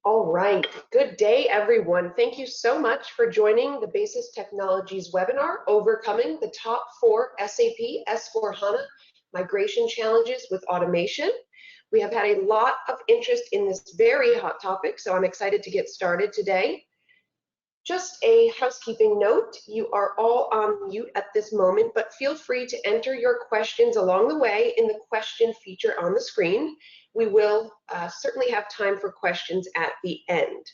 All right, good day everyone. Thank you so much for joining the Basis Technologies webinar, Overcoming the Top 4 SAP S4HANA Migration Challenges with Automation. We have had a lot of interest in this very hot topic, so I'm excited to get started today. Just a housekeeping note, you are all on mute at this moment, but feel free to enter your questions along the way in the question feature on the screen. We will certainly have time for questions at the end.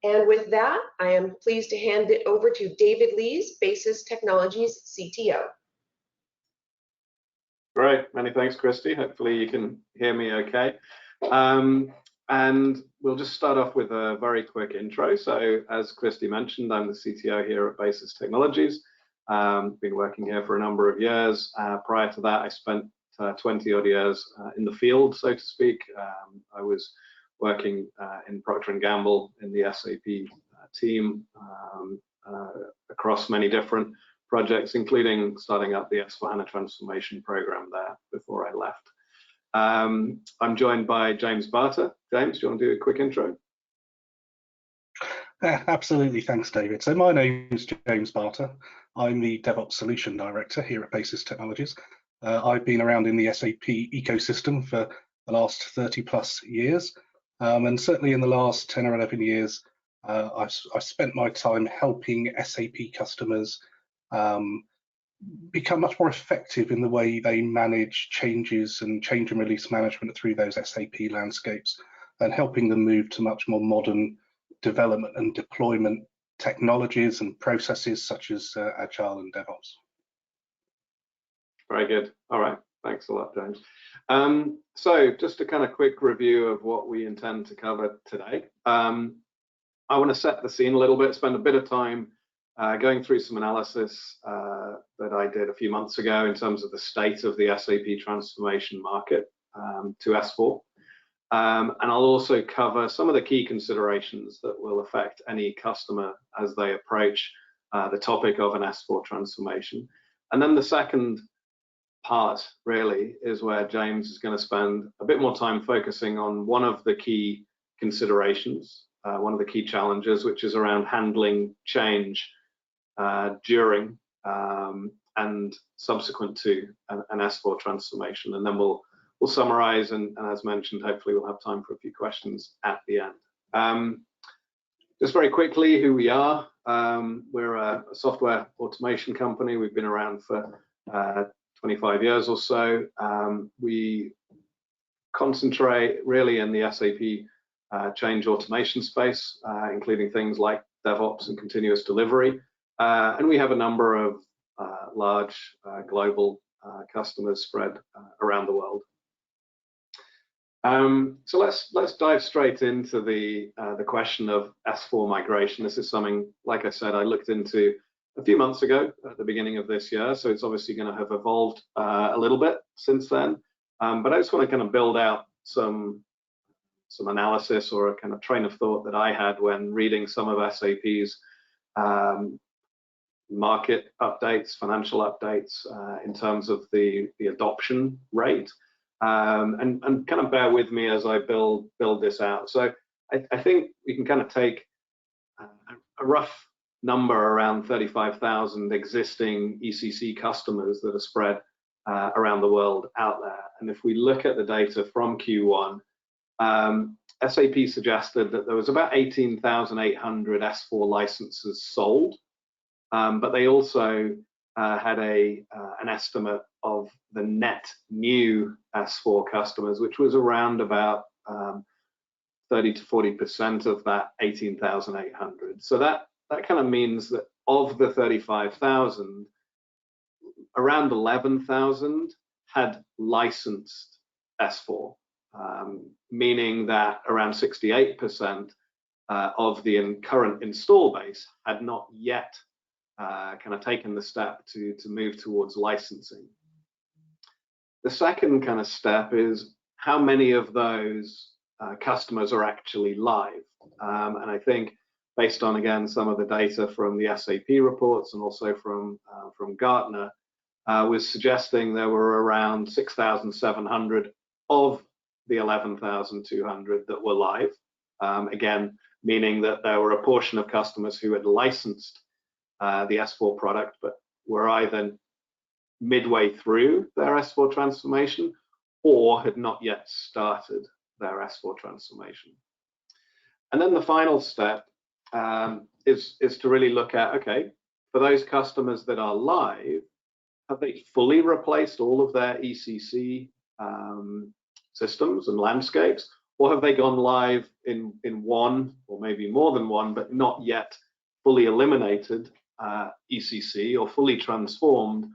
And with that, I am pleased to hand it over to David Lees, Basis Technologies CTO. Great, many thanks, Christy. Hopefully you can hear me okay. And we'll just start off with a very quick intro. So as Christy mentioned, I'm the CTO here at Basis Technologies. Been working here for a number of years. Prior to that, I spent 20 odd years in the field, so to speak. I was working in Procter & Gamble in the SAP team across many different projects, including starting up the S4HANA transformation program there before I left. I'm joined by James Barter. James, do you want to do a quick intro? Absolutely, thanks, David. So my name is James Barter. I'm the DevOps Solution Director here at Basis Technologies. I've been around in the SAP ecosystem for the last 30 plus years, and certainly in the last 10 or 11 years, I've spent my time helping SAP customers become much more effective in the way they manage changes and change and release management through those SAP landscapes, and helping them move to much more modern development and deployment technologies and processes such as Agile and DevOps. Very good. All right. Thanks a lot, James. So just a kind of quick review of what we intend to cover today. I want to set the scene a little bit, spend a bit of time going through some analysis that I did a few months ago in terms of the state of the SAP transformation market to S4. And I'll also cover some of the key considerations that will affect any customer as they approach the topic of an S4 transformation. And then the second part really is where James is going to spend a bit more time focusing on one of the key considerations, one of the key challenges, which is around handling change during and subsequent to an S4 transformation. And then we'll summarize, and as mentioned, hopefully we'll have time for a few questions at the end. Just very quickly, who we are. We're a software automation company. We've been around for 25 years or so. We concentrate really in the SAP change automation space, including things like DevOps and continuous delivery. And we have a number of large global customers spread around the world. So let's dive straight into the question of S4 migration. This is something, like I said, I looked into a few months ago at the beginning of this year, so it's obviously going to have evolved a little bit since then. But I just want to kind of build out some analysis or a kind of train of thought that I had when reading some of SAP's market updates, financial updates in terms of the adoption rate, and kind of bear with me as I build this out. So I think we can kind of take a rough number around 35,000 existing ECC customers that are spread around the world out there. And if we look at the data from Q1, SAP suggested that there was about 18,800 S4 licenses sold, but they also had an estimate of the net new S4 customers, which was around about 30 to 40% of that 18,800. So that kind of means that of the 35,000, around 11,000 had licensed S4, meaning that around 68% of the current install base had not yet kind of taken the step to move towards licensing. The second kind of step is how many of those customers are actually live. And I think based on, again, some of the data from the SAP reports and also from Gartner, was suggesting there were around 6,700 of the 11,200 that were live. Again, meaning that there were a portion of customers who had licensed the S4 product, but were either midway through their S4 transformation or had not yet started their S4 transformation. And then the final step is to really look at, okay, for those customers that are live, have they fully replaced all of their ECC systems and landscapes, or have they gone live in one or maybe more than one, but not yet fully eliminated ECC or fully transformed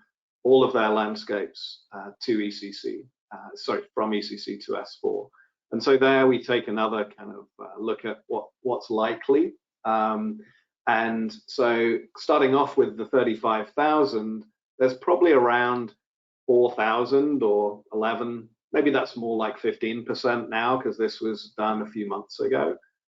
all of their landscapes to ECC, from ECC to S4. And so there we take another kind of look at what's likely. And so starting off with the 35,000, there's probably around 4,000 or 11, maybe that's more like 15% now because this was done a few months ago.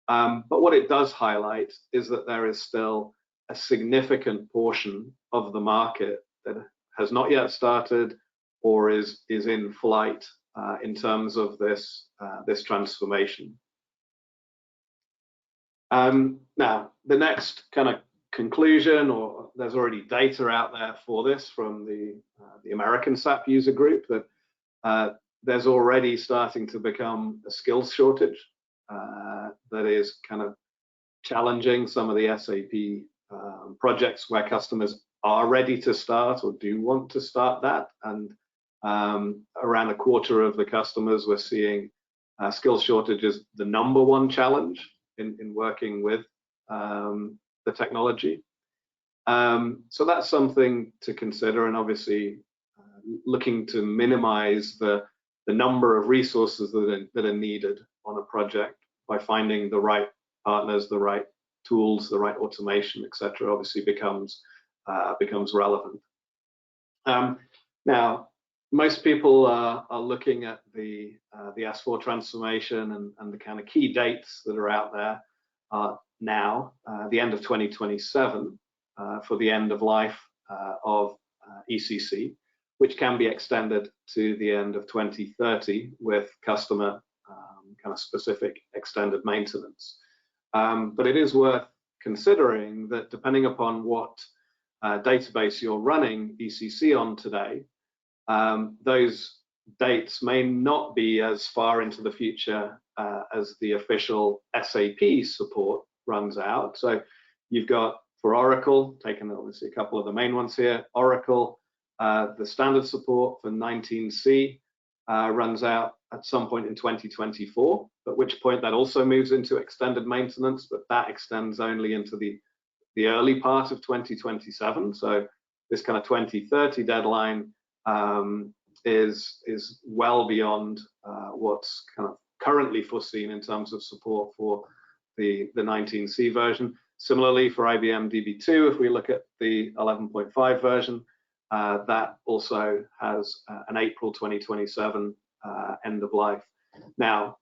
But what it does highlight is that there is still a significant portion of the market that has not yet started or is in flight in terms of this transformation. Now, the next kind of conclusion, or there's already data out there for this from the American SAP user group, that there's already starting to become a skills shortage that is kind of challenging some of the SAP projects where customers are ready to start or do want to start that. And around a quarter of the customers we're seeing skills shortage is the #1 challenge in working with the technology. So that's something to consider, and obviously looking to minimize the number of resources that are needed on a project by finding the right partners, the right tools, the right automation, etc. obviously becomes relevant. Now, most people are looking at the S4 transformation and the kind of key dates that are out there now, the end of 2027 for the end of life of ECC, which can be extended to the end of 2030 with customer kind of specific extended maintenance. But it is worth considering that depending upon what database you're running ECC on today, those dates may not be as far into the future as the official SAP support runs out. So you've got, for Oracle, taking obviously a couple of the main ones here, Oracle, the standard support for 19C runs out at some point in 2024, at which point that also moves into extended maintenance, but that extends only into the early part of 2027. So this kind of 2030 deadline is well beyond what's kind of currently foreseen in terms of support for the 19C version. Similarly, for IBM DB2, if we look at the 11.5 version, that also has an April 2027 end of life. Now,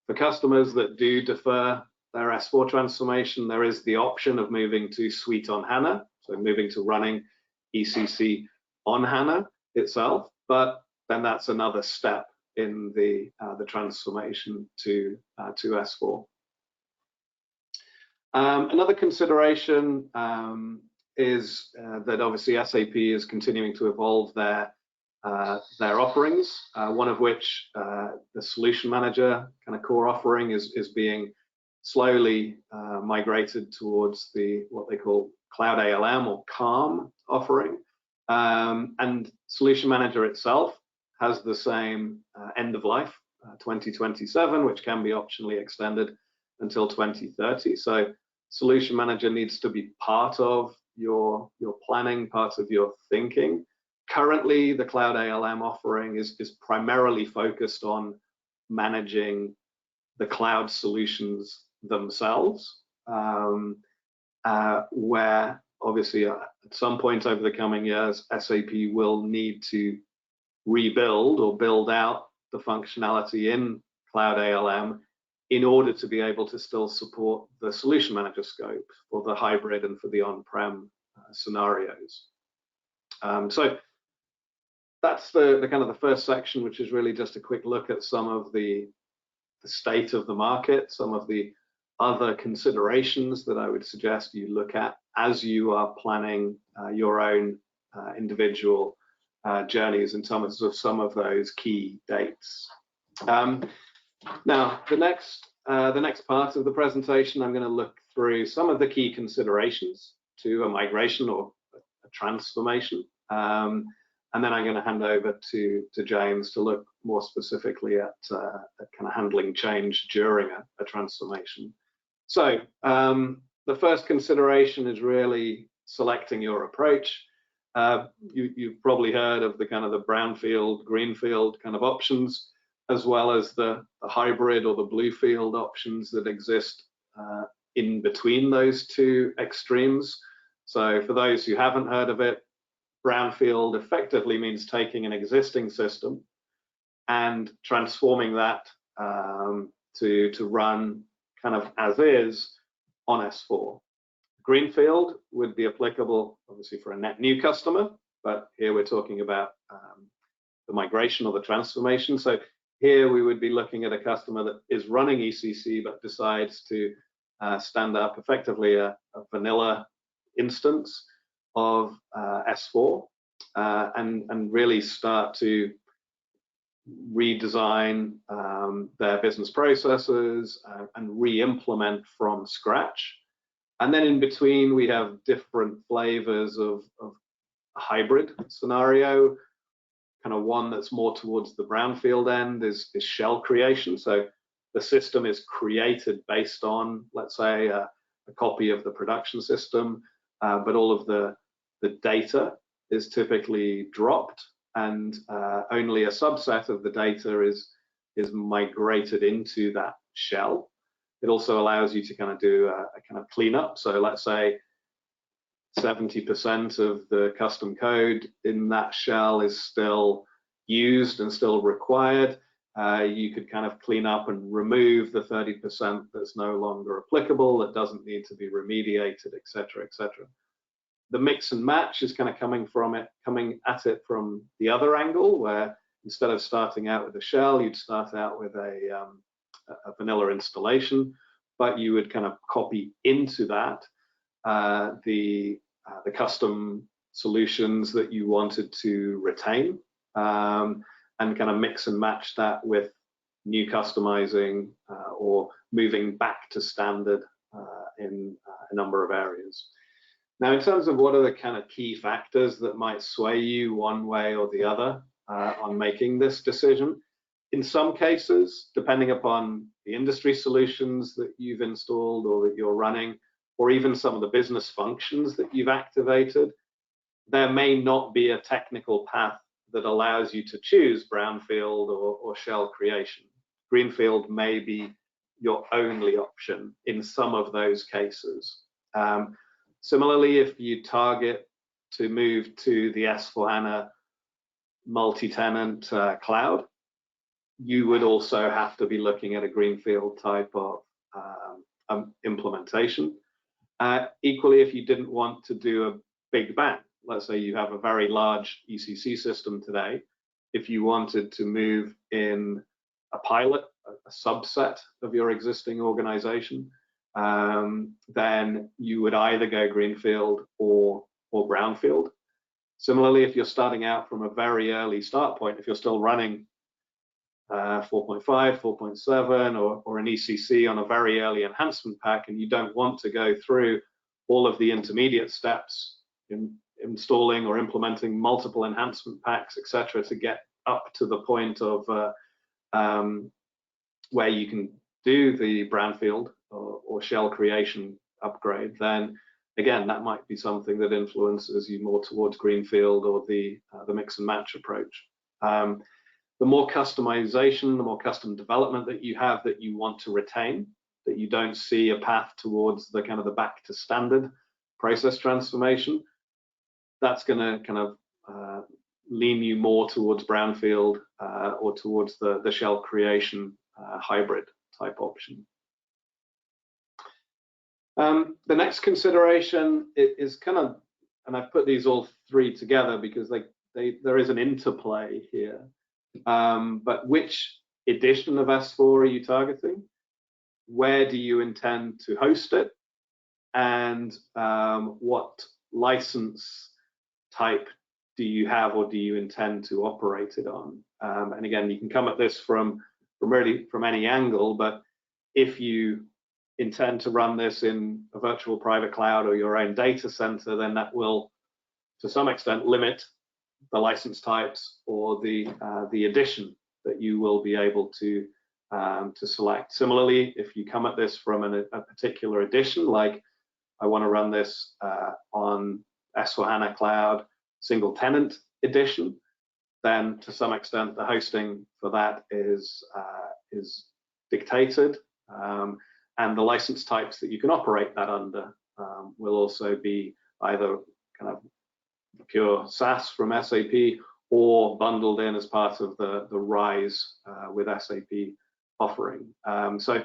for customers that do defer their S4 transformation, there is the option of moving to Suite on HANA, so moving to running ECC on HANA itself, but then that's another step in the transformation to S4. Another consideration is that obviously SAP is continuing to evolve their offerings, one of which the Solution Manager kind of core offering is being slowly migrated towards what they call Cloud ALM or CALM offering. And Solution Manager itself has the same end of life, 2027, which can be optionally extended until 2030. So Solution Manager needs to be part of your planning, part of your thinking. Currently, the Cloud ALM offering is primarily focused on managing the cloud solutions themselves, where obviously at some point over the coming years, SAP will need to rebuild or build out the functionality in Cloud ALM in order to be able to still support the Solution Manager scope for the hybrid and for the on-prem scenarios. So that's the kind of the first section, which is really just a quick look at some of the state of the market, some of the other considerations that I would suggest you look at as you are planning your own individual journeys in terms of some of those key dates. Now, the next part of the presentation, I'm going to look through some of the key considerations to a migration or a transformation. And then I'm going to hand over to James to look more specifically at kind of handling change during a transformation. So the first consideration is really selecting your approach. You've probably heard of the kind of the brownfield, greenfield kind of options, as well as the hybrid or the bluefield options that exist in between those two extremes. So for those who haven't heard of it, brownfield effectively means taking an existing system and transforming that to run kind of as is on S4. Greenfield would be applicable obviously for a net new customer, but here we're talking about the migration or the transformation. So here we would be looking at a customer that is running ECC but decides to stand up effectively a vanilla instance of S4 and really start to redesign their business processes and re-implement from scratch. And then in between, we have different flavors of a hybrid scenario. Kind of one that's more towards the brownfield end is shell creation. So the system is created based on, let's say, a copy of the production system, but all of the data is typically dropped, and only a subset of the data is migrated into that shell. It also allows you to kind of do a kind of cleanup. So let's say 70% of the custom code in that shell is still used and still required. You could kind of clean up and remove the 30% that's no longer applicable, that doesn't need to be remediated, et cetera, et cetera. The mix and match is kind of coming at it from the other angle, where instead of starting out with a shell, you'd start out with a vanilla installation, but you would kind of copy into that the custom solutions that you wanted to retain, and kind of mix and match that with new customizing or moving back to standard in a number of areas. Now, in terms of what are the kind of key factors that might sway you one way or the other on making this decision, in some cases, depending upon the industry solutions that you've installed or that you're running, or even some of the business functions that you've activated, there may not be a technical path that allows you to choose brownfield or shell creation. Greenfield may be your only option in some of those cases. Similarly, if you target to move to the S4HANA multi-tenant cloud, you would also have to be looking at a greenfield type of implementation. Equally, if you didn't want to do a big bang, let's say you have a very large ECC system today, if you wanted to move in a pilot, a subset of your existing organization, then you would either go greenfield or brownfield. Similarly, if you're starting out from a very early start point, if you're still running 4.5, 4.7, or an ECC on a very early enhancement pack, and you don't want to go through all of the intermediate steps in installing or implementing multiple enhancement packs, etc., to get up to the point of where you can do the brownfield or shell creation upgrade, then again, that might be something that influences you more towards greenfield or the mix and match approach. The more customization, the more custom development that you have that you want to retain, that you don't see a path towards the kind of the back to standard process transformation, that's going to kind of lean you more towards brownfield or towards the shell creation hybrid type option. The next consideration is kind of, and I've put these all three together because there is an interplay here. But which edition of S4 are you targeting? where do you intend to host it, and what license type do you have or do you intend to operate it on? And again, you can come at this from any angle, but if you intend to run this in a virtual private cloud or your own data center, then that will to some extent limit the license types or the edition that you will be able to select. Similarly, if you come at this from a particular edition, like I want to run this on S4HANA Cloud single tenant edition, then to some extent the hosting for that is dictated, and the license types that you can operate that under will also be either kind of pure SaaS from SAP or bundled in as part of the RISE with SAP offering. So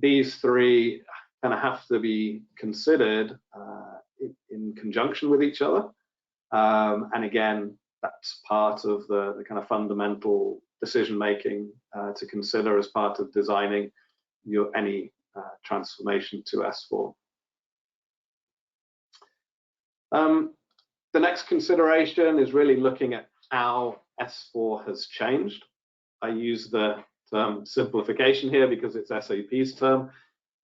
these three kind of have to be considered in conjunction with each other. And again, that's part of the kind of fundamental decision making to consider as part of designing any transformation to S4. The next consideration is really looking at how S4 has changed. I use the term simplification here because it's SAP's term.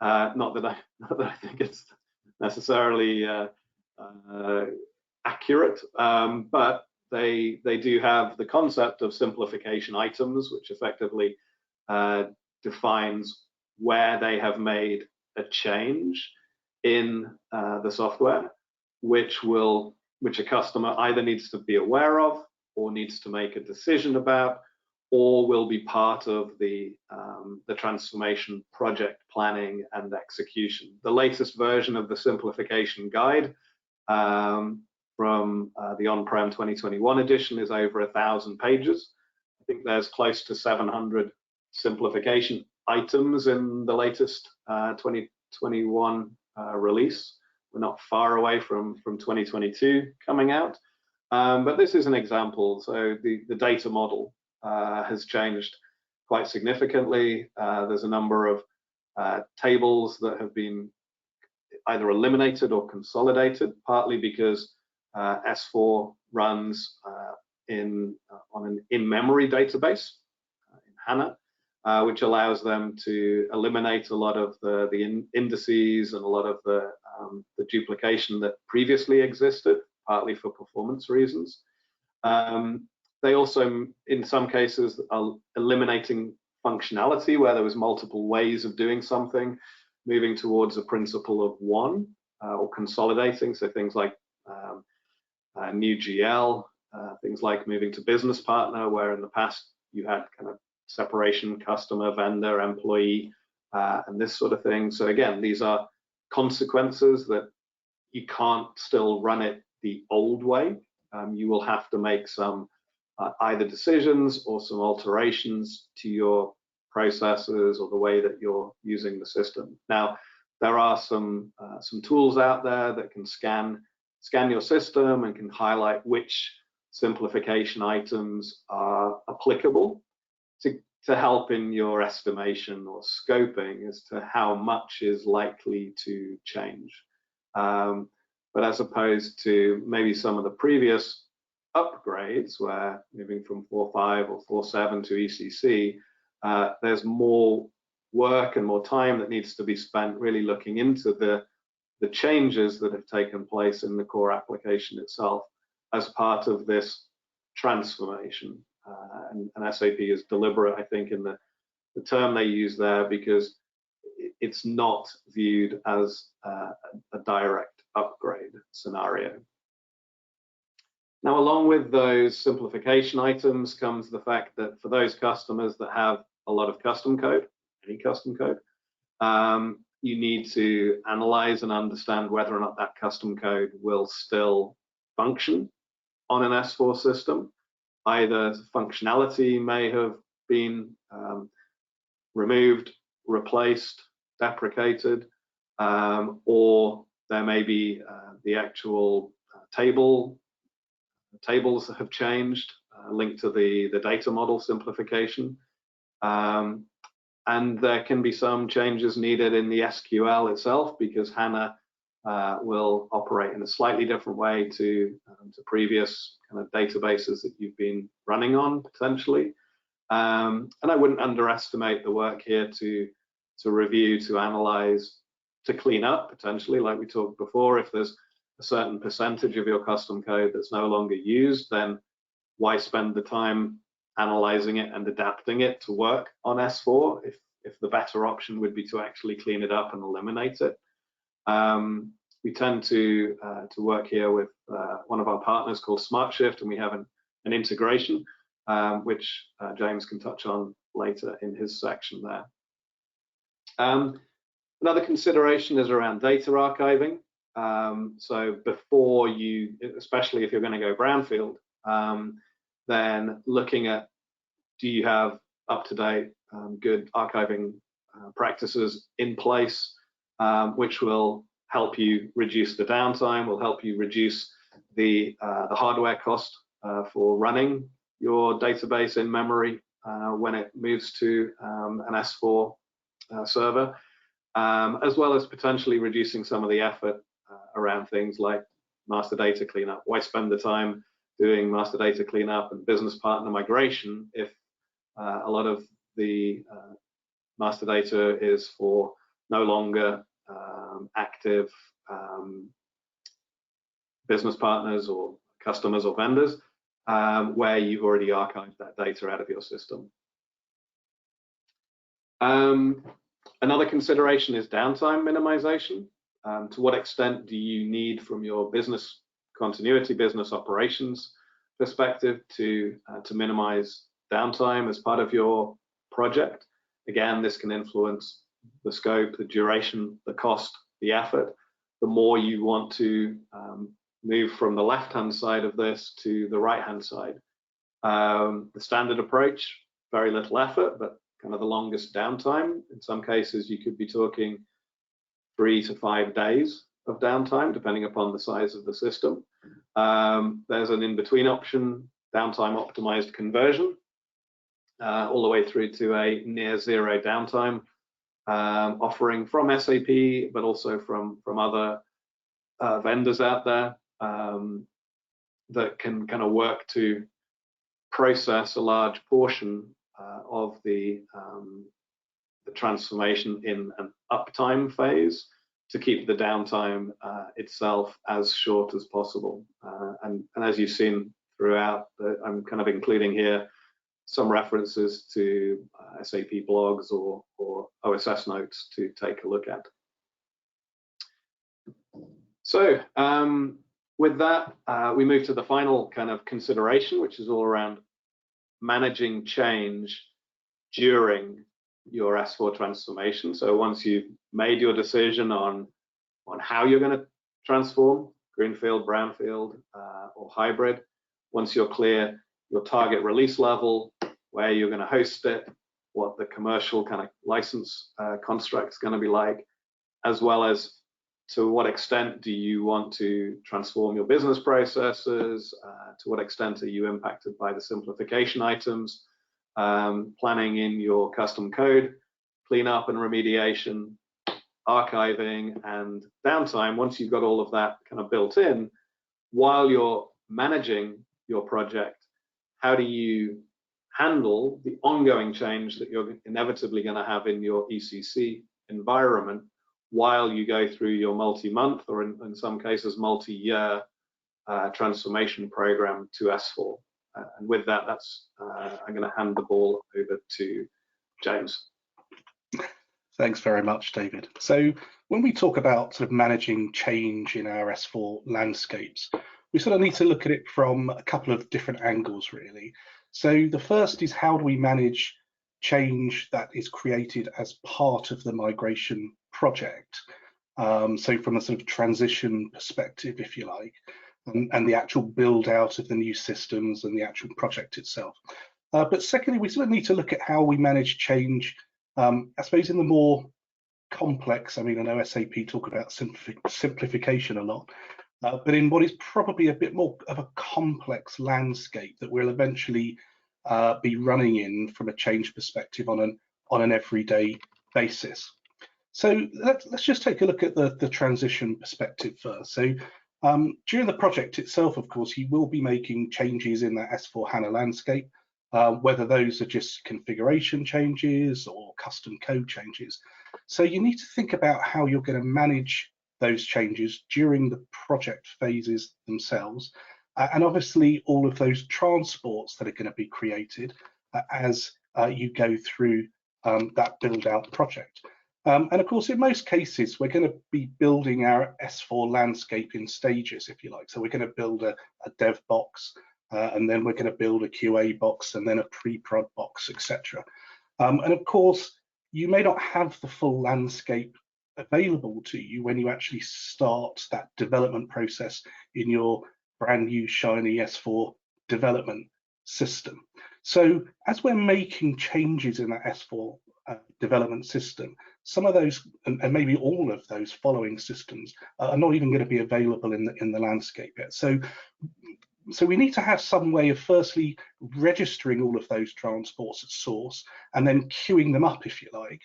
Not that I think it's necessarily accurate, but they do have the concept of simplification items, which effectively defines where they have made a change in the software, which a customer either needs to be aware of or needs to make a decision about, or will be part of the transformation project planning and execution. The latest version of the simplification guide from the on-prem 2021 edition is over 1,000 pages. I think there's close to 700 simplification items in the latest 2021 release. We're not far away from 2022 coming out, but this is an example. So the data model has changed quite significantly. There's a number of tables that have been either eliminated or consolidated, partly because S4 runs on an in-memory database in HANA, which allows them to eliminate a lot of the indices and a lot of the duplication that previously existed, partly for performance reasons. They also, in some cases, are eliminating functionality where there was multiple ways of doing something, moving towards a principle of one, or consolidating. So things like new GL, things like moving to business partner, where in the past you had kind of separation, customer, vendor, employee, and this sort of thing. So again, these are consequences that you can't still run it the old way. You will have to make some either decisions or some alterations to your processes or the way that you're using the system. Now, there are some tools out there that can scan your system and can highlight which simplification items are applicable to help in your estimation or scoping as to how much is likely to change. But as opposed to maybe some of the previous upgrades, where moving from 4.5 or 4.7 to ECC, there's more work and more time that needs to be spent really looking into the changes that have taken place in the core application itself as part of this transformation. And SAP is deliberate, I think, in the term they use there, because it's not viewed as a direct upgrade scenario. Now, along with those simplification items comes the fact that for those customers that have a lot of custom code, any custom code, you need to analyze and understand whether or not that custom code will still function on an S4 system. Either functionality may have been removed, replaced, deprecated, or there may be the actual tables have changed, linked to the data model simplification. and there can be some changes needed in the SQL itself, because HANA will operate in a slightly different way to previous kind of databases that you've been running on potentially. And I wouldn't underestimate the work here to review, to analyze, to clean up potentially, like we talked before. If there's a certain percentage of your custom code that's no longer used, then why spend the time analyzing it and adapting it to work on S4 if the better option would be to actually clean it up and eliminate it. We tend to work here with one of our partners called SmartShift, and we have an integration which James can touch on later in his section there. Another consideration is around data archiving. So before you, especially if you're going to go brownfield, then looking at, do you have up-to-date good archiving practices in place, which will help you reduce the downtime, will help you reduce the hardware cost for running your database in memory when it moves to an S4 server, as well as potentially reducing some of the effort around things like master data cleanup. Why spend the time doing master data cleanup and business partner migration if a lot of the master data is for no longer active business partners or customers or vendors, where you've already archived that data out of your system. Another consideration is downtime minimization. To what extent do you need from your business continuity, business operations perspective to minimize downtime as part of your project? Again, this can influence the scope, the duration, the cost, the effort. The more you want to move from the left-hand side of this to the right-hand side. The standard approach, very little effort, but kind of the longest downtime. In some cases, you could be talking 3 to 5 days of downtime, depending upon the size of the system. There's an in-between option, downtime optimized conversion, all the way through to a near zero downtime offering from SAP, but also from other vendors out there that can kind of work to process a large portion of the transformation in an uptime phase to keep the downtime itself as short as possible. And as you've seen throughout, I'm kind of including here some references to SAP blogs or OSS notes to take a look at. So with that, we move to the final kind of consideration, which is all around managing change during your S4 transformation. So once you've made your decision on how you're going to transform, greenfield, brownfield, or hybrid, once you're clear your target release level, where you're going to host it, what the commercial kind of license construct is going to be like, as well as to what extent do you want to transform your business processes, to what extent are you impacted by the simplification items, planning in your custom code, cleanup and remediation, archiving and downtime. Once you've got all of that kind of built in, while you're managing your project, how do you handle the ongoing change that you're inevitably going to have in your ECC environment while you go through your multi-month or in some cases multi-year transformation program to S4. And with that, I'm going to hand the ball over to James. Thanks very much, David. So when we talk about sort of managing change in our S4 landscapes, we sort of need to look at it from a couple of different angles, really. So the first is, how do we manage change that is created as part of the migration project? So from a sort of transition perspective, if you like, and the actual build out of the new systems and the actual project itself. But secondly, we sort of need to look at how we manage change, I suppose, in the more complex. I mean, I know SAP talk about simplification a lot, but in what is probably a bit more of a complex landscape that we'll eventually be running in from a change perspective on an on an everyday basis. So let's just take a look at the transition perspective first. So during the project itself, of course, you will be making changes in that S4HANA landscape, whether those are just configuration changes or custom code changes. So you need to think about how you're going to manage those changes during the project phases themselves, and obviously all of those transports that are going to be created as you go through that build out project. And of course, in most cases, we're going to be building our S4 landscape in stages, if you like. So we're going to build a dev box, and then we're going to build a QA box, and then a pre-prod box, etc. And of course, you may not have the full landscape available to you when you actually start that development process in your brand new shiny S4 development system. So as we're making changes in that S4 development system, some of those, and maybe all of those following systems, are not even going to be available in the landscape yet. So we need to have some way of firstly registering all of those transports at source and then queuing them up, if you like,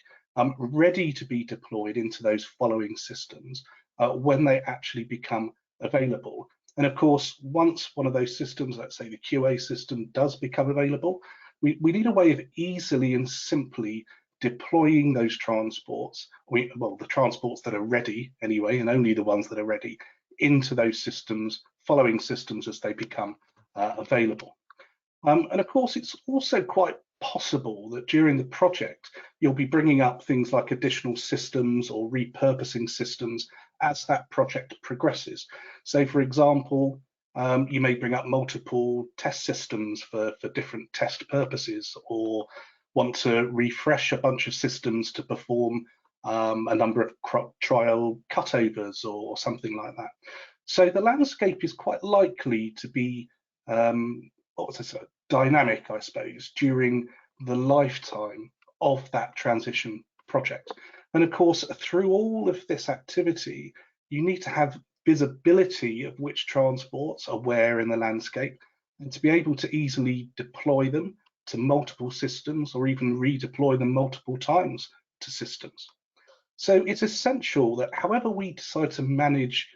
ready to be deployed into those following systems when they actually become available. And of course, once one of those systems, let's say the QA system, does become available, we need a way of easily and simply deploying those transports, well, the transports that are ready anyway, and only the ones that are ready, into those systems, following systems as they become available. And of course, it's also quite possible that during the project, you'll be bringing up things like additional systems or repurposing systems as that project progresses. So for example, you may bring up multiple test systems for different test purposes, or want to refresh a bunch of systems to perform a number of trial cutovers or something like that. So the landscape is quite likely to be dynamic, I suppose, during the lifetime of that transition project. And of course, through all of this activity, you need to have visibility of which transports are where in the landscape, and to be able to easily deploy them to multiple systems, or even redeploy them multiple times to systems. So it's essential that however we decide to manage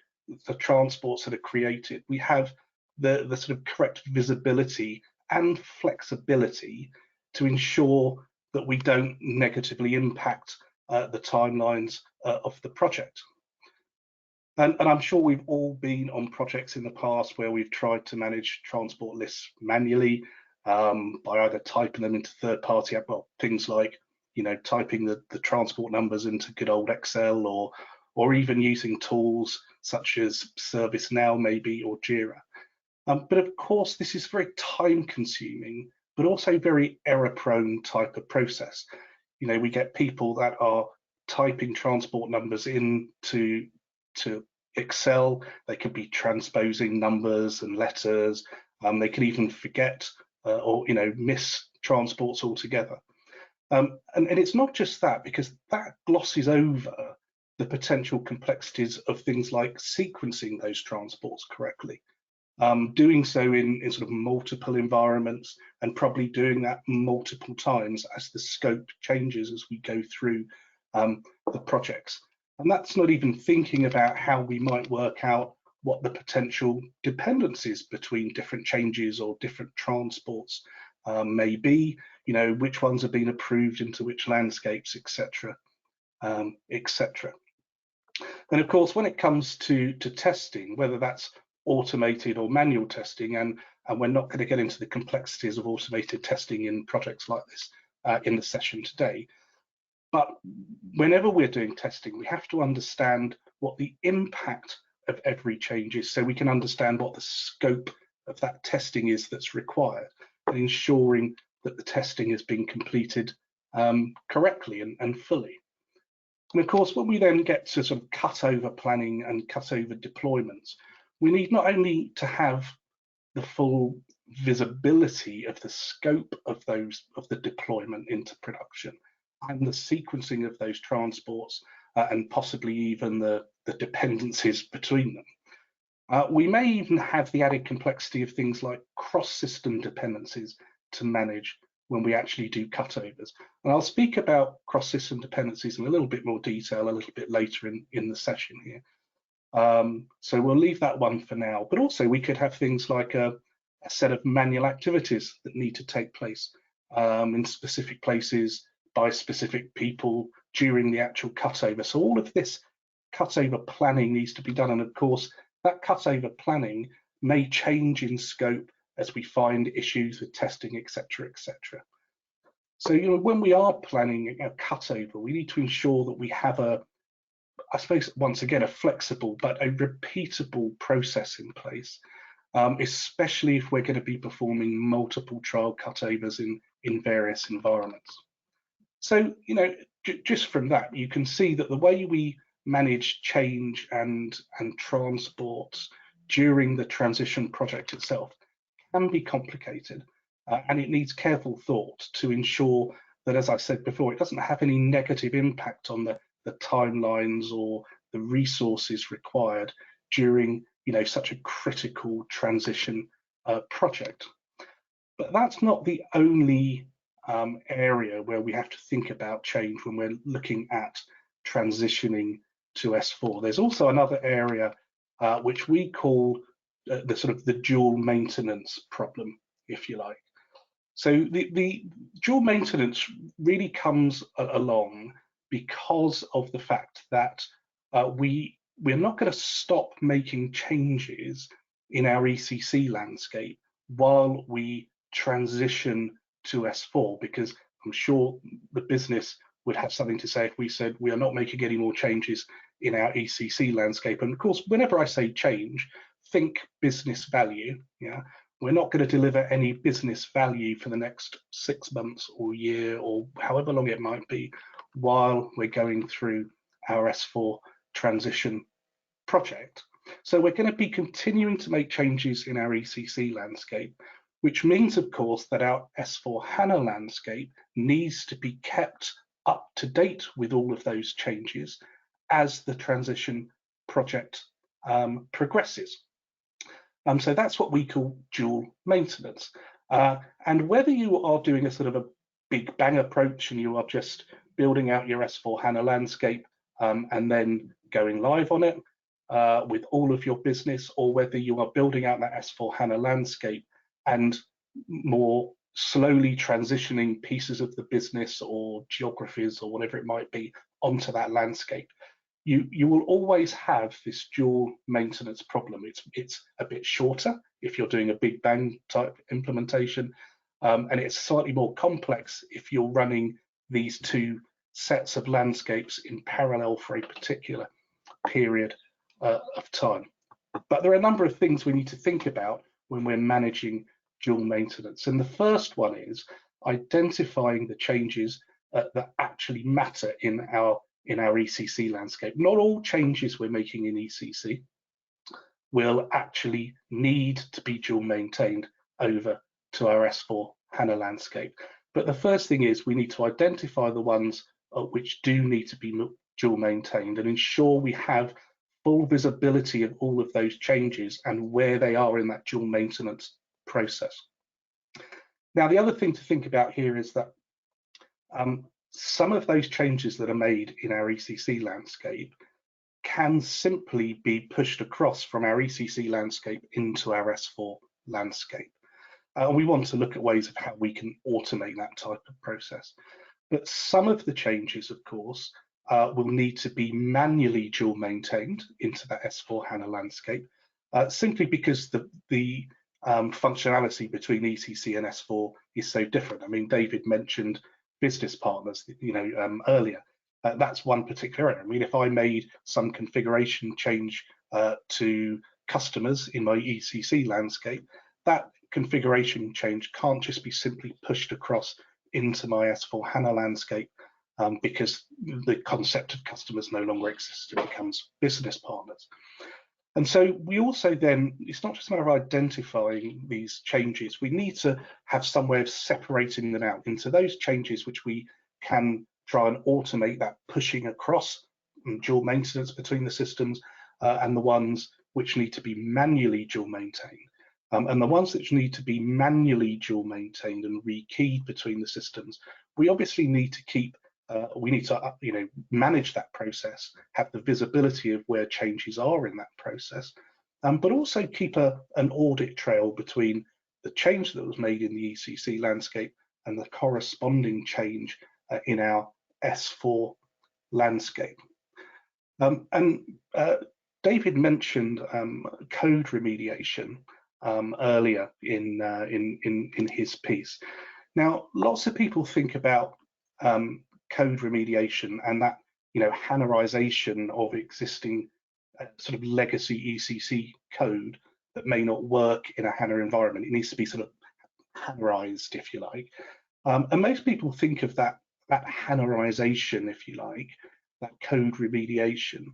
the transports that are created, we have the sort of correct visibility and flexibility to ensure that we don't negatively impact the timelines of the project. And I'm sure we've all been on projects in the past where we've tried to manage transport lists manually by either typing them into third-party app, well, things like, you know, typing the transport numbers into good old Excel, or even using tools such as ServiceNow maybe, or Jira. But of course, this is very time-consuming, but also very error-prone type of process. You know, we get people that are typing transport numbers into Excel. They could be transposing numbers and letters. They could even forget or, you know, miss transports altogether. And it's not just that, because that glosses over the potential complexities of things like sequencing those transports correctly. Doing so in sort of multiple environments, and probably doing that multiple times as the scope changes as we go through the projects. And that's not even thinking about how we might work out what the potential dependencies between different changes or different transports may be, you know, which ones have been approved into which landscapes, etc., etc. And of course, when it comes to testing, whether that's automated or manual testing, and we're not going to get into the complexities of automated testing in projects like this in the session today, but whenever we're doing testing, we have to understand what the impact of every change is, so we can understand what the scope of that testing is that's required, and ensuring that the testing is being completed correctly and fully. And of course, when we then get to sort of cutover planning and cutover deployments, we need not only to have the full visibility of the scope of the deployment into production, and the sequencing of those transports, and possibly even the dependencies between them. We may even have the added complexity of things like cross-system dependencies to manage, when we actually do cutovers. And I'll speak about cross-system dependencies in a little bit more detail a little bit later in the session here. So we'll leave that one for now. But also we could have things like a set of manual activities that need to take place in specific places by specific people during the actual cutover. So all of this cutover planning needs to be done. And of course, that cutover planning may change in scope as we find issues with testing, etc., etc. So, when we are planning a cutover, we need to ensure that we have I suppose, once again, a flexible but a repeatable process in place, especially if we're going to be performing multiple trial cutovers in various environments. So, just from that, you can see that the way we manage change and transport during the transition project itself can be complicated, and it needs careful thought to ensure that, as I said before, it doesn't have any negative impact on the timelines or the resources required during such a critical transition project. But that's not the only area where we have to think about change when we're looking at transitioning to S4. There's also another area which we call the dual maintenance problem, if you like. So the dual maintenance really comes along because of the fact that we're not going to stop making changes in our ECC landscape while we transition to S4, because I'm sure the business would have something to say if we said we are not making any more changes in our ECC landscape. And of course, whenever I say change, think business value. Yeah, we're not going to deliver any business value for the next 6 months or year or however long it might be while we're going through our S4 transition project. So we're going to be continuing to make changes in our ECC landscape, which means, of course, that our S4HANA landscape needs to be kept up to date with all of those changes as the transition project progresses. So that's what we call dual maintenance. And whether you are doing a sort of a big bang approach and you are just building out your S4HANA landscape and then going live on it with all of your business, or whether you are building out that S4HANA landscape and more slowly transitioning pieces of the business or geographies or whatever it might be onto that landscape, you will always have this dual maintenance problem. It's a bit shorter if you're doing a big bang type implementation, and it's slightly more complex if you're running these two sets of landscapes in parallel for a particular period of time. But there are a number of things we need to think about when we're managing dual maintenance. And the first one is identifying the changes that actually matter in our ECC landscape. Not all changes we're making in ECC will actually need to be dual maintained over to our S4HANA landscape. But the first thing is we need to identify the ones which do need to be dual maintained and ensure we have full visibility of all of those changes and where they are in that dual maintenance process. Now, the other thing to think about here is that some of those changes that are made in our ECC landscape can simply be pushed across from our ECC landscape into our S4 landscape. And we want to look at ways of how we can automate that type of process. But some of the changes, of course, will need to be manually dual maintained into that S4HANA landscape, simply because the functionality between ECC and S4 is so different. I mean, David mentioned business partners, earlier. That's one particular area. I mean, if I made some configuration change to customers in my ECC landscape, that configuration change can't just be simply pushed across into my S4HANA landscape because the concept of customers no longer exists. It becomes business partners. And so we also then, it's not just a matter of identifying these changes, we need to have some way of separating them out into those changes which we can try and automate, that pushing across dual maintenance between the systems, and the ones which need to be manually dual maintained. And the ones which need to be manually dual maintained and rekeyed between the systems, we obviously need to keep, we need to manage that process, have the visibility of where changes are in that process, but also keep an audit trail between the change that was made in the ECC landscape and the corresponding change in our S4 landscape. David mentioned code remediation earlier in his piece. Now, lots of people think about code remediation and that HANAization of existing sort of legacy ECC code that may not work in a HANA environment. It needs to be sort of HANAized, if you like. And most people think of that HANAization, if you like, that code remediation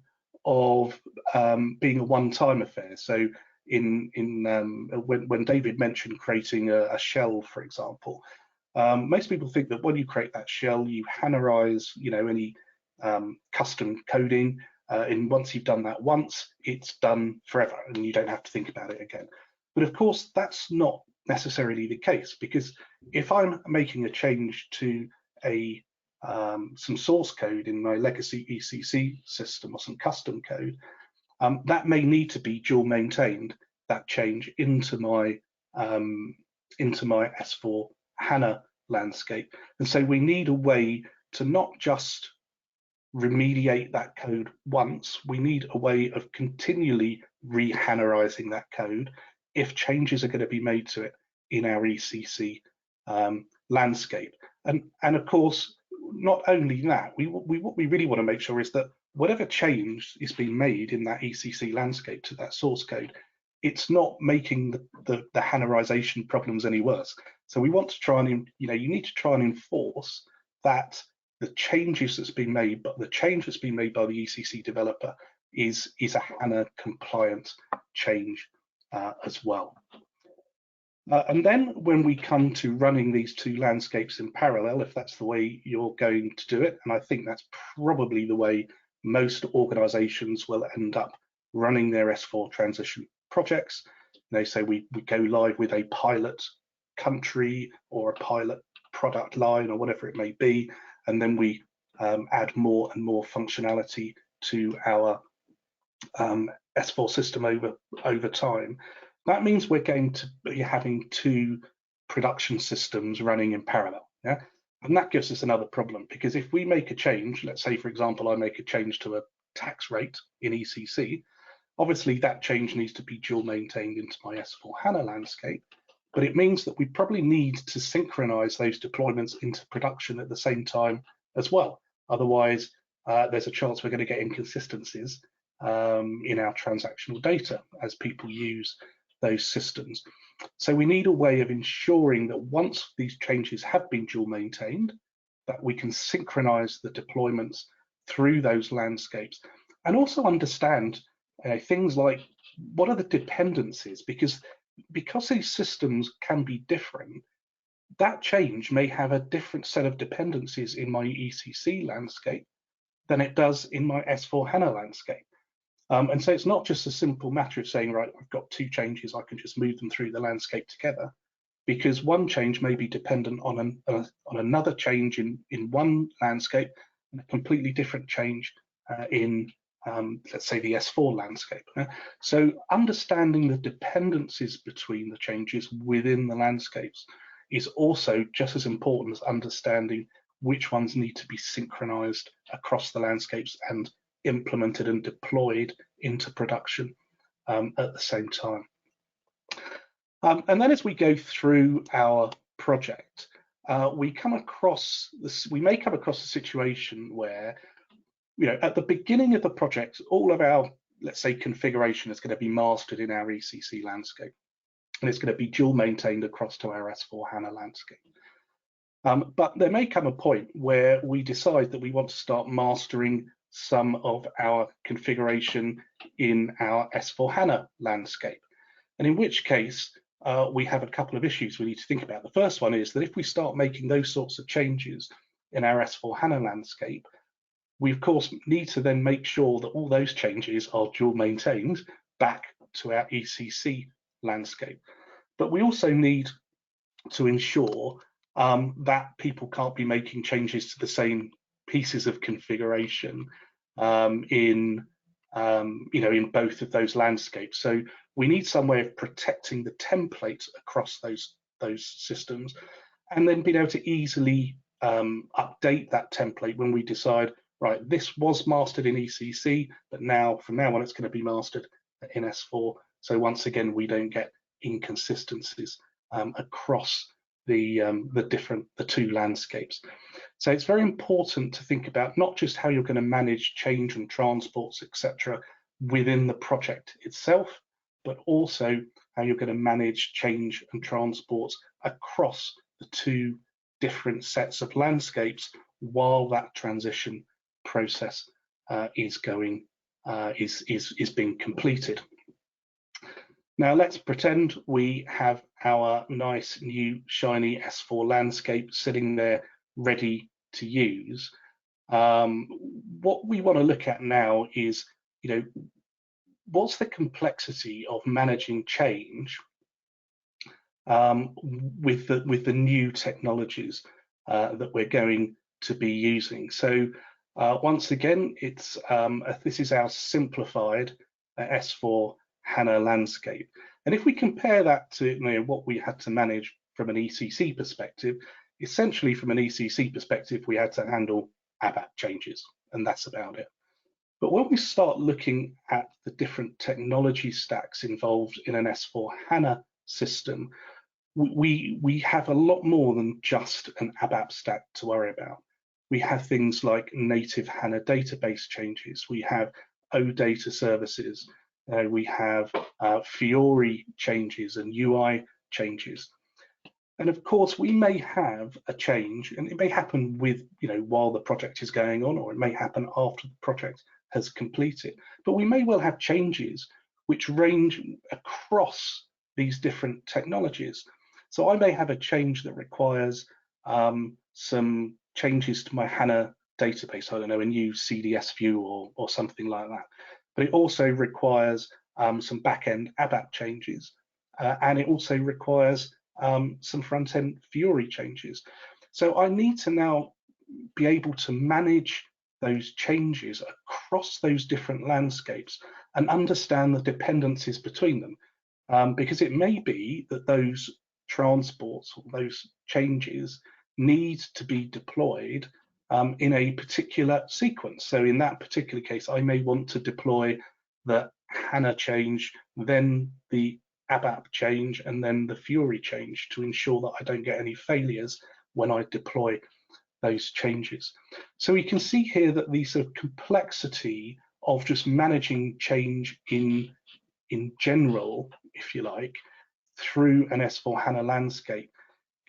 of being a one-time affair. So when David mentioned creating a shell, for example, most people think that when you create that shell, you HANAize, any custom coding, and once you've done that once, it's done forever, and you don't have to think about it again. But of course, that's not necessarily the case, because if I'm making a change to some source code in my legacy ECC system or some custom code, that may need to be dual maintained, that change into my S4 HANA landscape. And so we need a way to not just remediate that code once, we need a way of continually re-HANAizing that code if changes are going to be made to it in our ECC landscape. And of course, not only that, what we really want to make sure is that whatever change is being made in that ECC landscape to that source code, it's not making the HANAization problems any worse. So we want to try and, you need to try and enforce that the changes that's been made, but the change that's been made by the ECC developer is a HANA compliant change as well. And then when we come to running these two landscapes in parallel, if that's the way you're going to do it, and I think that's probably the way most organizations will end up running their S4 transition projects. So we go live with a pilot country or a pilot product line or whatever it may be, and then we add more and more functionality to our S4 system over time. That means we're going to be having two production systems running in parallel. Yeah? And that gives us another problem, because if we make a change, let's say, for example, I make a change to a tax rate in ECC, obviously that change needs to be dual maintained into my S4 HANA landscape, but it means that we probably need to synchronize those deployments into production at the same time as well. Otherwise, there's a chance we're going to get inconsistencies in our transactional data as people use those systems. So we need a way of ensuring that once these changes have been dual maintained, that we can synchronize the deployments through those landscapes, and also understand things like what are the dependencies, because these systems can be different, that change may have a different set of dependencies in my ECC landscape than it does in my S4 HANA landscape. And so it's not just a simple matter of saying, right, I've got two changes, I can just move them through the landscape together, because one change may be dependent on another change in one landscape and a completely different change in, let's say, the S4 landscape. So understanding the dependencies between the changes within the landscapes is also just as important as understanding which ones need to be synchronized across the landscapes and implemented and deployed into production at the same time. And then as we go through our project, we may come across a situation where, at the beginning of the project, all of our, let's say, configuration is going to be mastered in our ECC landscape, and it's going to be dual maintained across to our S4 HANA landscape. But there may come a point where we decide that we want to start mastering some of our configuration in our S4 HANA landscape. And in which case, we have a couple of issues we need to think about. The first one is that if we start making those sorts of changes in our S4 HANA landscape, we of course need to then make sure that all those changes are dual maintained back to our ECC landscape. but we also need to ensure that people can't be making changes to the same pieces of configuration in in both of those landscapes. So we need some way of protecting the template across those systems, and then being able to easily update that template when we decide, right, this was mastered in ECC, but now from now on it's going to be mastered in S4. So once again, we don't get inconsistencies across the two landscapes. So it's very important to think about not just how you're going to manage change and transports, etc., within the project itself, but also how you're going to manage change and transports across the two different sets of landscapes while that transition process is being completed. Now let's pretend we have our nice new shiny S4 landscape sitting there ready to use. What we want to look at now is, what's the complexity of managing change with the new technologies that we're going to be using. So once again, this is our simplified S4HANA landscape. And if we compare that to what we had to manage from an ECC perspective, essentially from an ECC perspective, we had to handle ABAP changes, and that's about it. But when we start looking at the different technology stacks involved in an S4HANA system, we have a lot more than just an ABAP stack to worry about. We have things like native HANA database changes. We have OData services. We have Fiori changes and UI changes. And of course, we may have a change, and it may happen with, while the project is going on, or it may happen after the project has completed. But we may well have changes which range across these different technologies. So I may have a change that requires some changes to my HANA database, I don't know, a new CDS view or something like that. But it also requires some back-end ABAP changes, and it also requires some front-end Fiori changes. So I need to now be able to manage those changes across those different landscapes and understand the dependencies between them, because it may be that those transports or those changes need to be deployed in a particular sequence. So in that particular case, I may want to deploy the HANA change, then the ABAP change, and then the Fiori change to ensure that I don't get any failures when I deploy those changes. So we can see here that the sort of complexity of just managing change in general, if you like, through an S4HANA landscape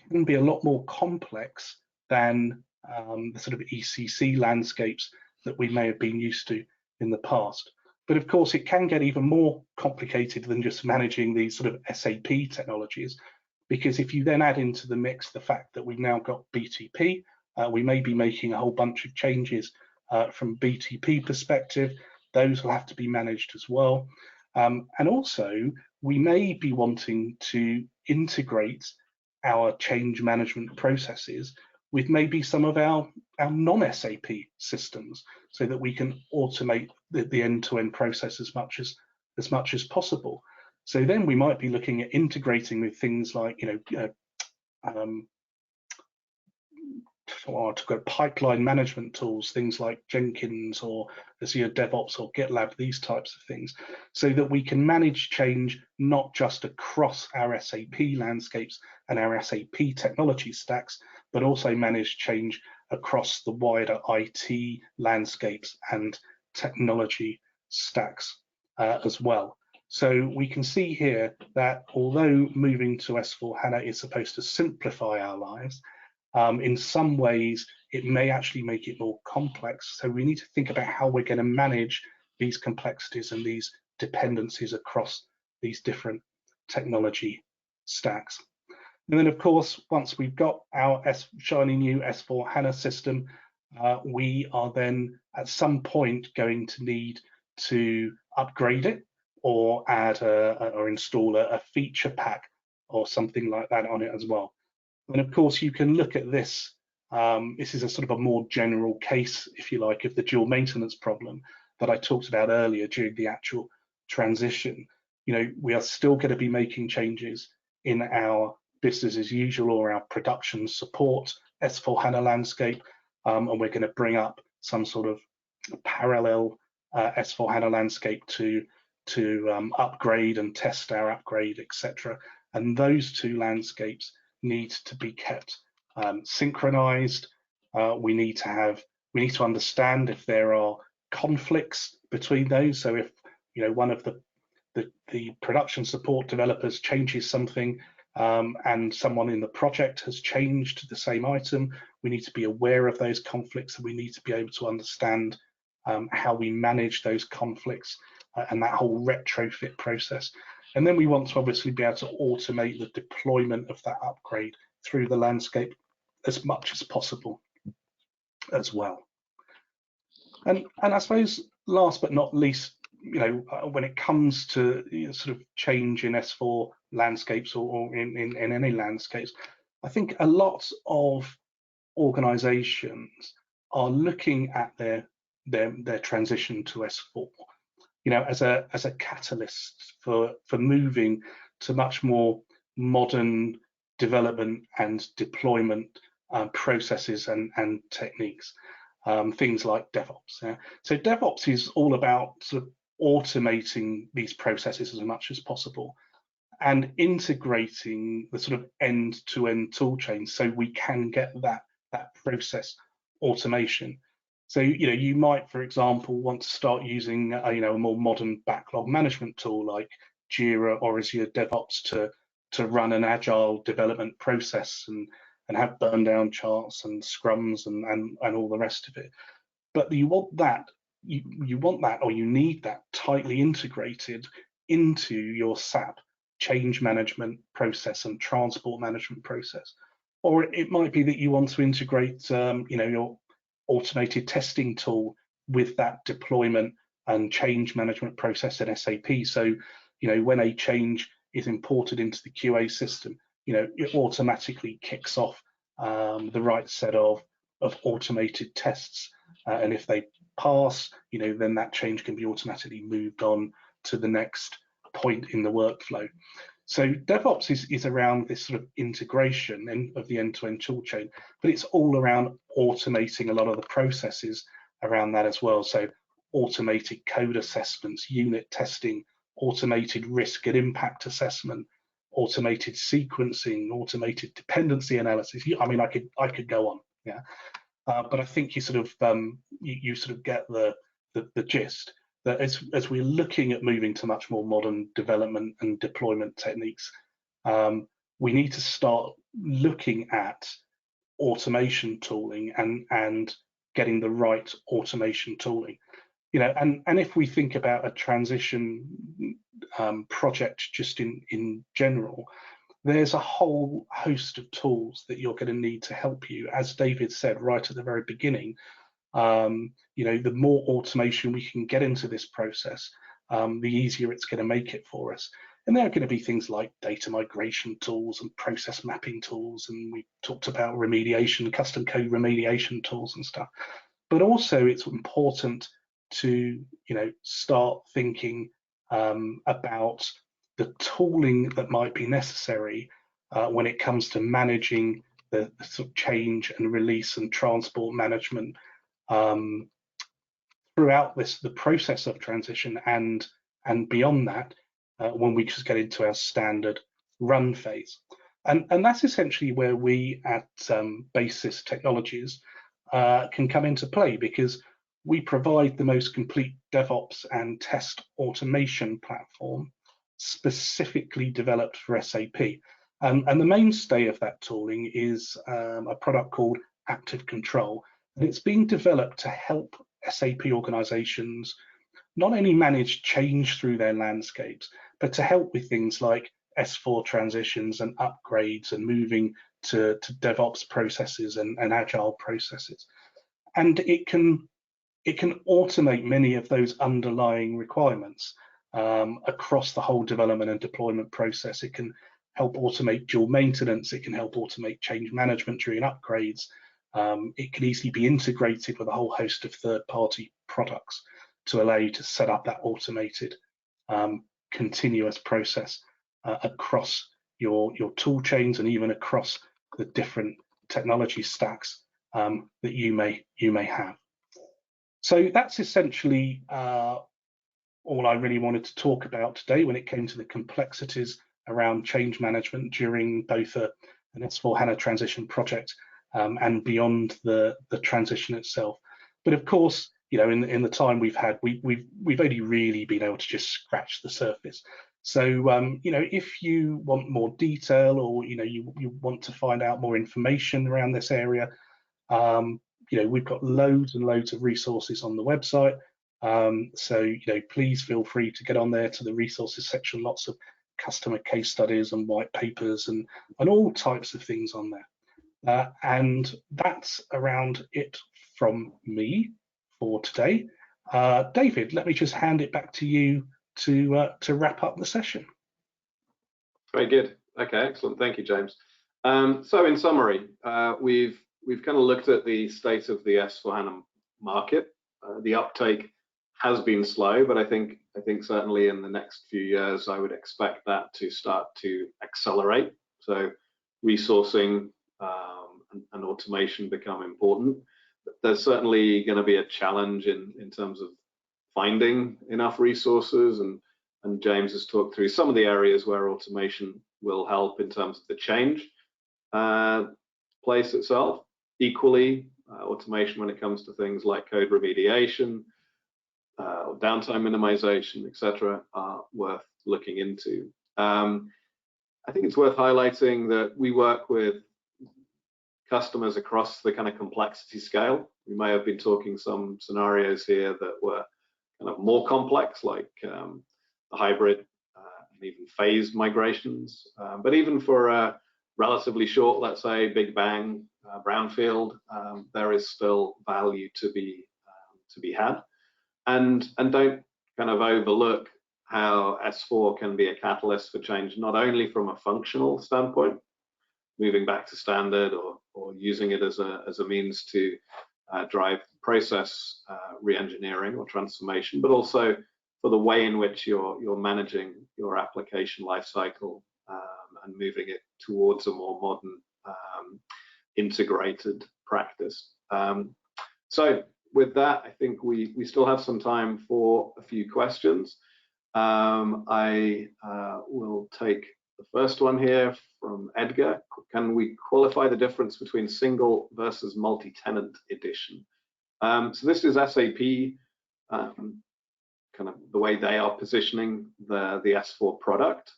can be a lot more complex than the sort of ECC landscapes that we may have been used to in the past. But of course, it can get even more complicated than just managing these sort of SAP technologies, because if you then add into the mix the fact that we've now got BTP, we may be making a whole bunch of changes from BTP perspective. Those will have to be managed as well. And also, we may be wanting to integrate our change management processes with maybe some of our non-SAP systems, so that we can automate the end-to-end process as much as possible. So then we might be looking at integrating with things like, pipeline management tools, things like Jenkins or Azure DevOps or GitLab, these types of things, so that we can manage change not just across our SAP landscapes and our SAP technology stacks, but also manage change across the wider IT landscapes and technology stacks as well. So we can see here that although moving to S4HANA is supposed to simplify our lives, in some ways it may actually make it more complex. So we need to think about how we're going to manage these complexities and these dependencies across these different technology stacks. And then, of course, once we've got our shiny new S4HANA system, we are then at some point going to need to upgrade it or add or install a feature pack or something like that on it as well. And of course, you can look at this. This is a sort of a more general case, if you like, of the dual maintenance problem that I talked about earlier during the actual transition. You know, we are still going to be making changes in our business as usual or our production support S4HANA landscape, and we're going to bring up some sort of parallel S4HANA landscape to upgrade and test our upgrade, etc. And those two landscapes need to be kept synchronized. We need to understand if there are conflicts between those. So if one of the production support developers changes something and someone in the project has changed the same item, we need to be aware of those conflicts, and we need to be able to understand how we manage those conflicts and that whole retrofit process. And then we want to obviously be able to automate the deployment of that upgrade through the landscape as much as possible as well. And I suppose last but not least, when it comes to sort of change in S4 landscapes or in any landscapes, I think a lot of organizations are looking at their transition to S4, as a catalyst for moving to much more modern development and deployment processes and techniques, things like DevOps. Yeah? So DevOps is all about sort of automating these processes as much as possible and integrating the sort of end-to-end tool chain so we can get that process automation. So you might, for example, want to start using a more modern backlog management tool like Jira or Azure DevOps to run an agile development process and have burn down charts and scrums and all the rest of it. But you want that, or you need that tightly integrated into your SAP change management process and transport management process. Or it might be that you want to integrate your automated testing tool with that deployment and change management process in SAP. So when a change is imported into the QA system, it automatically kicks off the right set of automated tests, and if they pass, then that change can be automatically moved on to the next point in the workflow. So DevOps is around this sort of integration of the end-to-end tool chain, but it's all around automating a lot of the processes around that as well. So automated code assessments, unit testing, automated risk and impact assessment, automated sequencing, automated dependency analysis. I mean, I could go on, yeah. But I think you sort of get the gist. That as we're looking at moving to much more modern development and deployment techniques, we need to start looking at automation tooling and getting the right automation tooling. And if we think about a transition project just in general, there's a whole host of tools that you're going to need to help you. As David said right at the very beginning, the more automation we can get into this process, the easier it's going to make it for us. And there are going to be things like data migration tools and process mapping tools, and we talked about remediation, custom code remediation tools and stuff. But also it's important to start thinking about the tooling that might be necessary when it comes to managing the sort of change and release and transport management throughout the process of transition and beyond that, when we just get into our standard run phase. And that's essentially where we at Basis Technologies can come into play, because we provide the most complete DevOps and test automation platform specifically developed for SAP. And the mainstay of that tooling is a product called Active Control. And it's being developed to help SAP organizations not only manage change through their landscapes, but to help with things like S4 transitions and upgrades and moving to DevOps processes and agile processes. And it can automate many of those underlying requirements across the whole development and deployment process. It can help automate dual maintenance. It can help automate change management during upgrades. It can easily be integrated with a whole host of third-party products to allow you to set up that automated continuous process across your tool chains and even across the different technology stacks that you may have. So that's essentially all I really wanted to talk about today when it came to the complexities around change management during both an S4HANA transition project and beyond the transition itself. But of course, you know, in the time we've had, we've only really been able to just scratch the surface. So you know, if you want more detail, or you know, you want to find out more information around this area, you know, we've got loads and loads of resources on the website. So you know, please feel free to get on there to the resources section. Lots of customer case studies and white papers and all types of things on there. And that's around it from me for today. David, let me just hand it back to you to wrap up the session. Very good. Okay, excellent. Thank you, James. So in summary, we've kind of looked at the state of the S4HANA market. The uptake has been slow, but I think certainly in the next few years, I would expect that to start to accelerate. So resourcing and automation become important. There's certainly going to be a challenge in terms of finding enough resources, and James has talked through some of the areas where automation will help in terms of the change place itself. Equally, automation when it comes to things like code remediation, downtime minimization, etc., are worth looking into. I think it's worth highlighting that we work with customers across the kind of complexity scale. We may have been talking some scenarios here that were kind of more complex, like the hybrid and even phased migrations. But even for a relatively short, let's say, big bang brownfield, there is still value to be had. And don't kind of overlook how S4 can be a catalyst for change, not only from a functional standpoint, moving back to standard or using it as a means to drive process re-engineering or transformation, but also for the way in which you're managing your application lifecycle and moving it towards a more modern integrated practice. So with that, I think we still have some time for a few questions. I will take the first one here from Edgar. Can we qualify the difference between single versus multi-tenant edition? So this is SAP, kind of the way they are positioning the S4 product.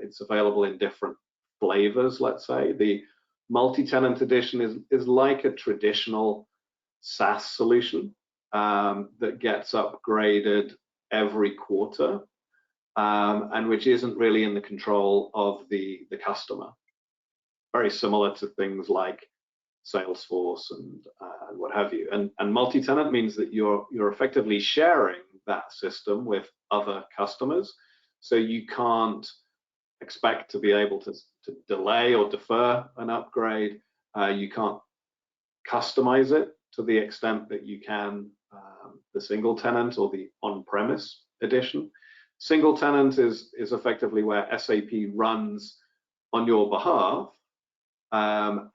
It's available in different flavors, let's say. The multi-tenant edition is like a traditional SaaS solution that gets upgraded every quarter, and which isn't really in the control of the customer. Very similar to things like Salesforce and what have you. And multi-tenant means that you're effectively sharing that system with other customers, so you can't expect to be able to delay or defer an upgrade. You can't customize it to the extent that you can the single tenant or the on-premise edition. Single tenant is effectively where SAP runs on your behalf an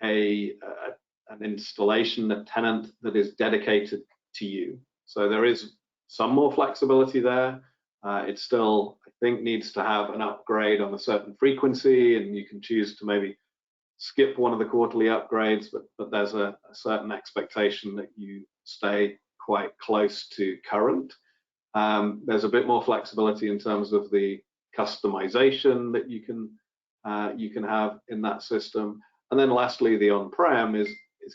installation, a tenant that is dedicated to you. So there is some more flexibility there. It still, I think, needs to have an upgrade on a certain frequency, and you can choose to maybe skip one of the quarterly upgrades, but there's a certain expectation that you stay quite close to current. There's a bit more flexibility in terms of the customization that you can have in that system. And then lastly, the on-prem is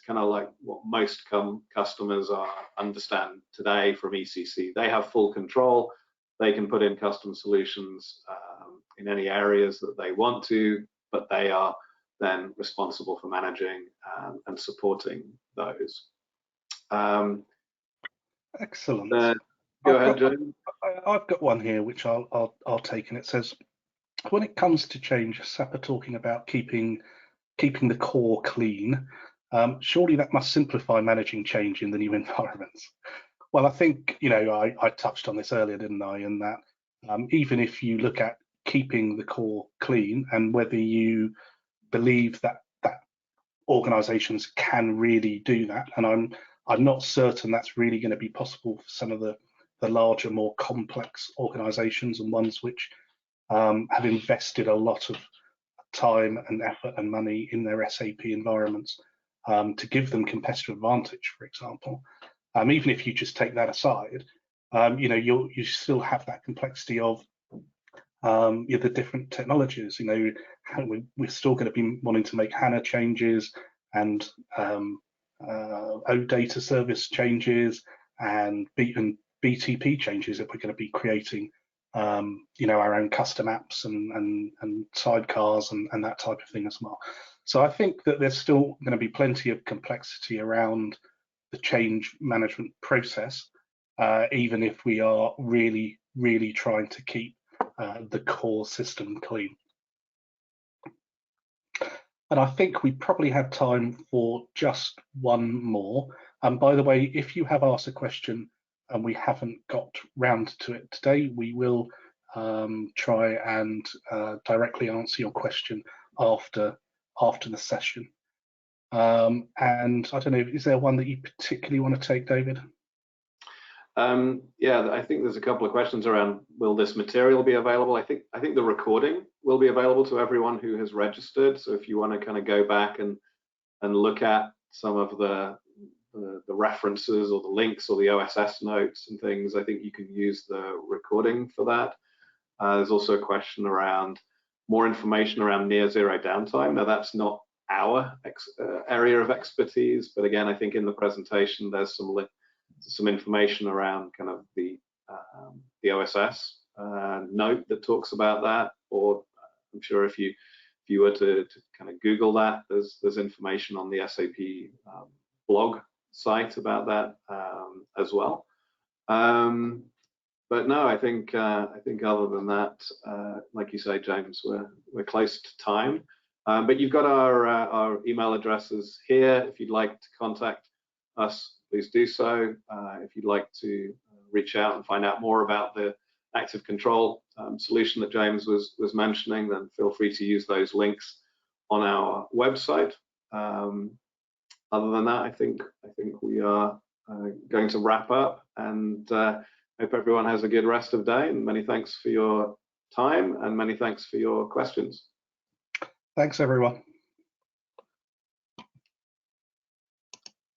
kind of like what most customers understand today from ECC. They have full control. They can put in custom solutions in any areas that they want to, but they are then responsible for managing and supporting those. Excellent. Go ahead, Jim. I've got one here which I'll take, and it says, when it comes to change, SAP are talking about keeping the core clean. Surely that must simplify managing change in the new environments. Well, I think, I touched on this earlier, didn't I? In that even if you look at keeping the core clean and whether you believe that organizations can really do that, and I'm not certain that's really going to be possible for some of the larger, more complex organizations and ones which have invested a lot of time and effort and money in their SAP environments to give them competitive advantage, for example. Even if you just take that aside, you still have that complexity of the different technologies. We're still going to be wanting to make HANA changes and OData service changes and BTP changes if we're going to be creating our own custom apps and sidecars and that type of thing as well. So I think that there's still going to be plenty of complexity around the change management process, even if we are really, really trying to keep the core system clean. And I think we probably have time for just one more. And by the way, if you have asked a question and we haven't got round to it today, we will try and directly answer your question after the session. And I don't know, is there one that you particularly want to take, David? Yeah, I think there's a couple of questions around, will this material be available? I think the recording will be available to everyone who has registered. So if you want to kind of go back and look at some of the references or the links or the OSS notes and things, I think you can use the recording for that. There's also a question around more information around near zero downtime. Now that's not our area of expertise, but again, I think in the presentation there's some information around kind of the OSS note that talks about that, or I'm sure if you were to kind of Google that, there's information on the SAP blog site about that as well. But no, I think other than that, like you say, James, we're close to time. But you've got our email addresses here. If you'd like to contact us, please do so. If you'd like to reach out and find out more about the active control solution that James was mentioning, then feel free to use those links on our website. Other than that, I think we are going to wrap up, and hope everyone has a good rest of the day, and many thanks for your time and many thanks for your questions. Thanks, everyone.